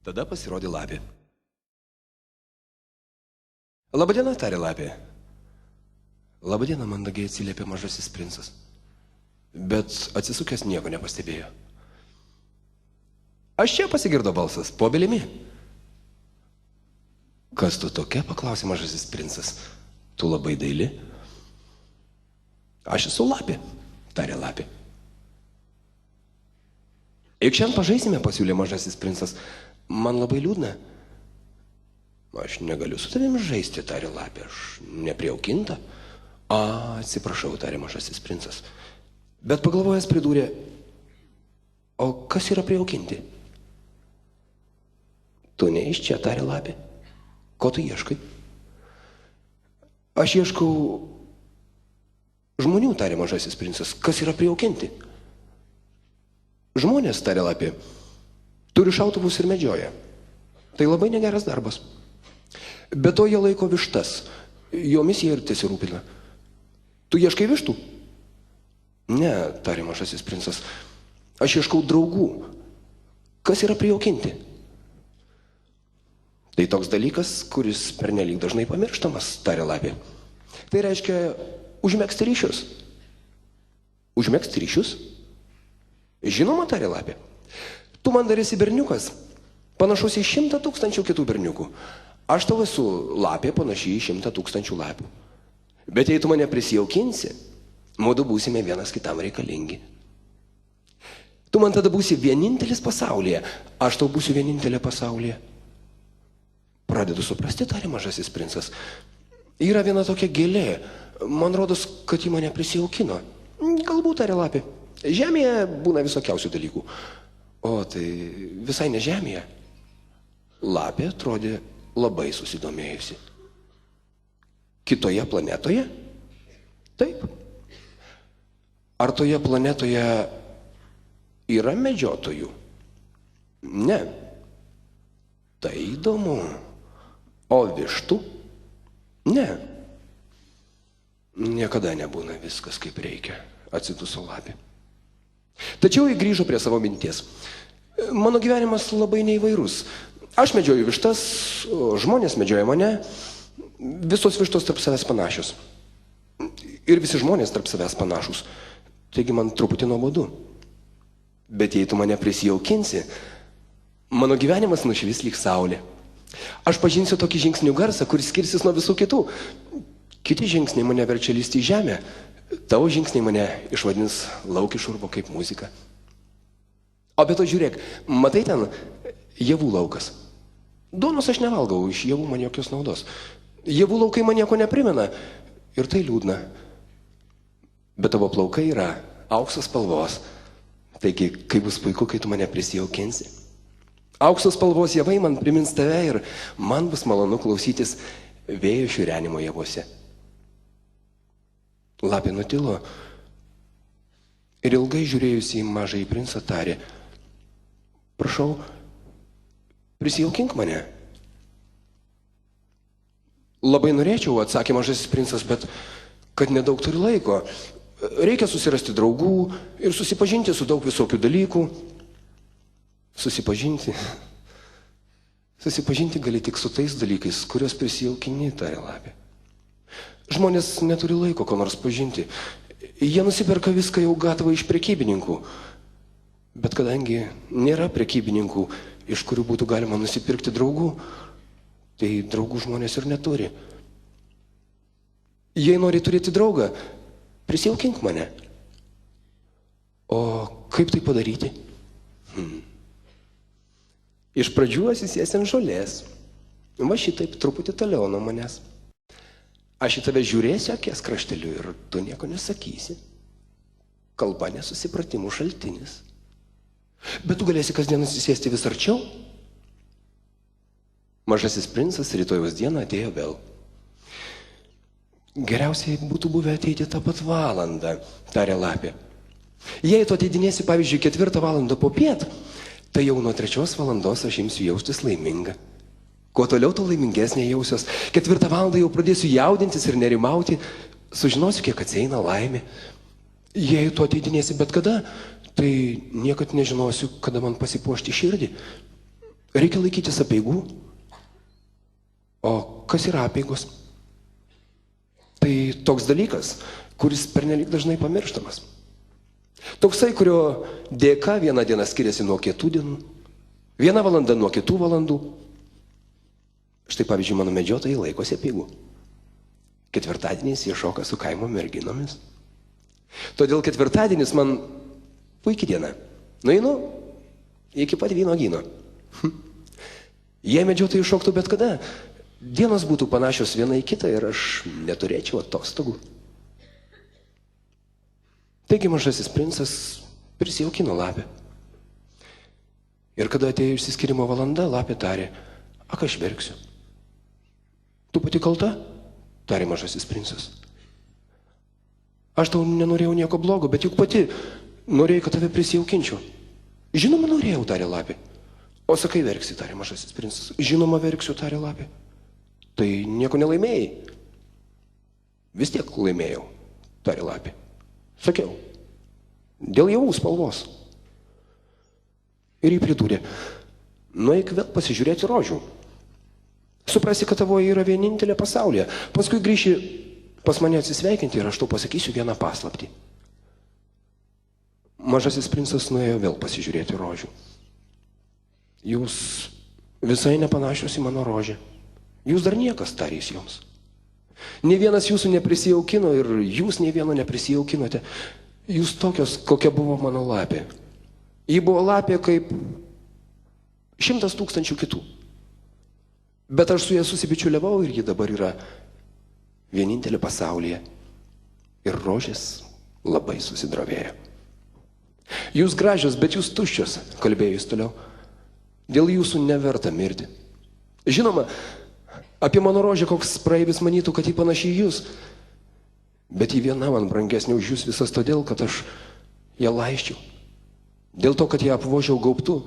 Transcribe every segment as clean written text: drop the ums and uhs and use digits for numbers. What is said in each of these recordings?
Tada pasirodė lapė. Labadiena, tarė lapė. Labadiena, mandagiai atsiliepė mažasis princas. Bet atsisukęs nieko nepastebėjo. Aš čia, pasigirdo balsas, po obelimi. Kas tu tokia, paklausė mažasis princas. Tu labai daili. Aš esu lapė, tarė lapė. Eik šiandien pažaisime, pasiūlė mažasis princas. Man labai liūdna. Aš negaliu su tavimi žaisti, tarė lapė. Aš neprijaukinta. Atsiprašau, tarė mažasis princas. Bet pagalvojęs pridūrė, o kas yra prijaukinti? Tu ne iš čia, tarė lapė. Ko tu ieškai? Aš ieškau žmonių, tarė mažasis princas. Kas yra prijaukinti? Žmonės, tarė lapė, turi šautuvus ir medžioja. Tai labai negeras darbas. Be to jie laiko vištas. Jomis jie ir tesirūpina. Tu ieškai vištų? Ne, tarė mažasis princas. Aš ieškau draugų. Kas yra prijaukinti? Tai toks dalykas, kuris pernelyg dažnai pamirštamas, tarė lapė. Tai reiškia užmegzti ryšius. Užmegzti ryšius? Žinoma, tarė lapė. Tu man dar esi berniukas, panašus į 100 000 kitų berniukų. Aš tau esu lapė panašiai į 100 000 lapių. Bet jei tu mane prisijaukinsi, mudu būsime vienas kitam reikalingi. Tu man tada būsi vienintelis pasaulyje, aš tau būsiu vienintelė pasaulyje. Pradedu suprasti, tarė mažasis princas. Yra viena tokia gėlė. Man rodos, kad ji mane prisijaukino. Galbūt, tarė lapė. Žemėje būna visokiausių dalykų. O, tai visai ne žemėje. Lapė atrodė labai susidomėjusi. Kitoje planetoje? Taip. Ar toje planetoje yra medžiotojų? Ne. Tai įdomu. O vištų? Ne. Niekada nebūna viskas kaip reikia, atsiduso lapė. Tačiau jį grįžo prie savo minties. Mano gyvenimas labai neįvairus. Aš medžioju vištas, žmonės medžioja mane. Visos vištos tarp savęs panašios. Ir visi žmonės tarp savęs panašus. Taigi man truputį nuobodu. Bet jei tu mane prisijaukinsi, mano gyvenimas nušvis lyg saulė. Aš pažinsiu tokį žingsnių garsą, kuris skirsis nuo visų kitų. Kiti žingsniai mane verčia lysti į žemę. Tavo žingsniai mane išvadins lauk iš urvo kaip muzika. O be to žiūrėk, matai ten javų laukas. Duonos aš nevalgau, iš javų man jokios naudos. Javų laukai man nieko neprimena ir tai liūdna. Bet tavo plaukai yra aukso spalvos. Taigi, kaip bus puiku, kai tu mane prisijaukinsi. Aukso spalvos javai man primins tave ir man bus malonu klausytis vėjo šiurenimo javuose. Lapė nutilo ir ilgai žiūrėjusi į mažąjį princą tarė, prašau, prisijaukink mane. Labai norėčiau, atsakė mažasis princas, bet kad nedaug turi laiko. Reikia susirasti draugų ir susipažinti su daug visokių dalykų. Susipažinti gali tik su tais dalykais, kurios prisijaukini, tarė lapė. Žmonės neturi laiko ko nors pažinti. Jie nusiperka viską jau gatavą iš prekybininkų. Bet kadangi nėra prekybininkų, iš kurių būtų galima nusipirkti draugų, tai draugų žmonės ir neturi. Jei nori turėti draugą, prisijaukink mane. O kaip tai padaryti? Iš pradžių atsisėsi ant žolės. Va šitaip truputį toliau nuo manęs. Aš į tave žiūrėsiu akies krašteliu ir tu nieko nesakysi. Kalba nesusipratimų šaltinis. Bet tu galėsi kasdien atsisėsti vis arčiau. Mažasis princas rytojaus dieną atėjo vėl. Geriausiai būtų buvę ateiti tą pat valandą, tarė lapė. Jei tu ateidinėsi, pavyzdžiui, 4 valandą po piet, tai jau nuo 3 valandos aš imsiu jaustis laiminga. Kuo toliau, to laimingesnė jausios. 4 valandą jau pradėsiu jaudintis ir nerimauti, sužinosiu, kiek atsieina laimė. Jei tu ateidinėsi bet kada, tai niekad nežinosiu, kada man pasipuošti širdį. reikia laikytis apeigų. O kas yra apeigos? Tai toks dalykas, kuris pernelyg dažnai pamirštamas. Toksai, kurio dėka viena diena skiriasi nuo kitų dienų, viena valanda nuo kitų valandų. Štai pavyzdžiui, mano medžiotojai laikosi apeigų. Ketvirtadieniais jie šoka su kaimo merginomis. Todėl ketvirtadienis man puikia diena. Nueinu iki pat vynuogyno. Jei medžiotojai šoktų bet kada, dienos būtų panašios viena į kitą ir aš neturėčiau atostogų. Taigi mažasis princas prisijaukino lapę. Ir kada atėjo išsiskyrimo valanda, lapė tarė: ak, aš verksiu. Tu pati kalta? Tarė mažasis princas. Aš tau nenorėjau nieko blogo, bet juk pati norėjai, kad tave prisijaukinčiau. Žinoma, norėjau, tarė lapė. O sakai, verksi, tarė mažasis princas. Žinoma, verksiu, tarė lapė. Tai nieko nelaimėjai. Vis tiek laimėjau, tarė lapė. Sakiau, dėl javų spalvos. Ir jį pridūrė: nueik vėl pasižiūrėti rožių. Suprasi, kad tavo yra vienintelė pasaulyje. Paskui grįši pas mane atsisveikinti ir aš tau pasakysiu vieną paslaptį. Mažasis princas nuėjo vėl pasižiūrėti rožių. Jūs visai nepanašios į mano rožę. Jūs dar niekas, tarė jis joms. Nė vienas jūsų neprisijaukino ir jūs nė vieno neprisijaukinote. Jūs tokios, kokia buvo mano lapė. Ji buvo lapė kaip 100 000 kitų. Bet aš su ja susibičiuliavau ir ji dabar yra vienintelė pasaulyje. Ir rožės labai susidrovėjo. Jūs gražios, bet jūs tuščios, kalbėjo jis toliau. Dėl jūsų neverta mirti. Žinoma, apie mano rožę koks praeivis manytų, kad ji panaši į jūs. Bet ji viena man brangesnė už jūs visas todėl, kad aš ją laiščiau. Dėl to, kad ją apvožiau gaubtu.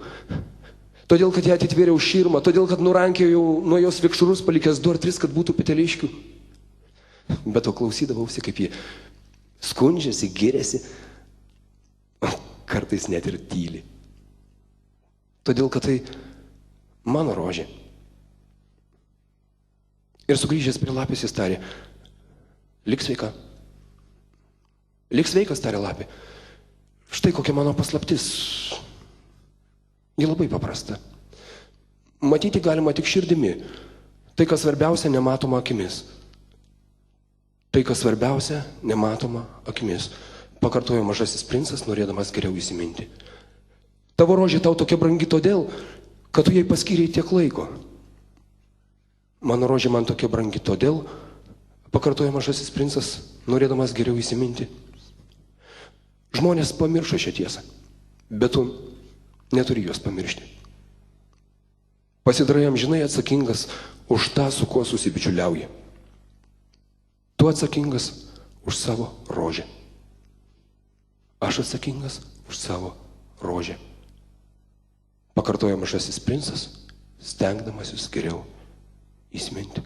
Todėl, kad ją atitvėriau širmą. Todėl, kad nurankėjau nuo jos vikšrus, palikęs 2 ar 3, kad būtų peteliškių. Bet to klausydavausi, kaip ji skundžiasi, giriasi, kartais net ir tyli. Todėl, kad tai mano rožė. Ir sugrįžęs prie lapės jis tarė: lik sveika. Lik sveikas, tarė lapė. Štai kokia mano paslaptis. Ji labai paprasta. Matyti galima tik širdimi. Tai, kas svarbiausia, nematoma akimis. Tai, kas svarbiausia, nematoma akimis. Pakartojo mažasis princas, norėdamas geriau įsiminti. Tavo rožė tau tokia brangi todėl, kad tu jai paskyrei tiek laiko. Mano rožė man tokia brangi todėl, pakartojo mažasis princas, norėdamas geriau įsiminti. Žmonės pamiršo šią tiesą, bet tu neturi jos pamiršti. Pasidarai amžinai atsakingas už tą, su kuo susibičiuliauji. Tu atsakingas už savo rožę. Aš atsakingas už savo rožę. Pakartojo mažasis princas, stengdamasis geriau įsiminti.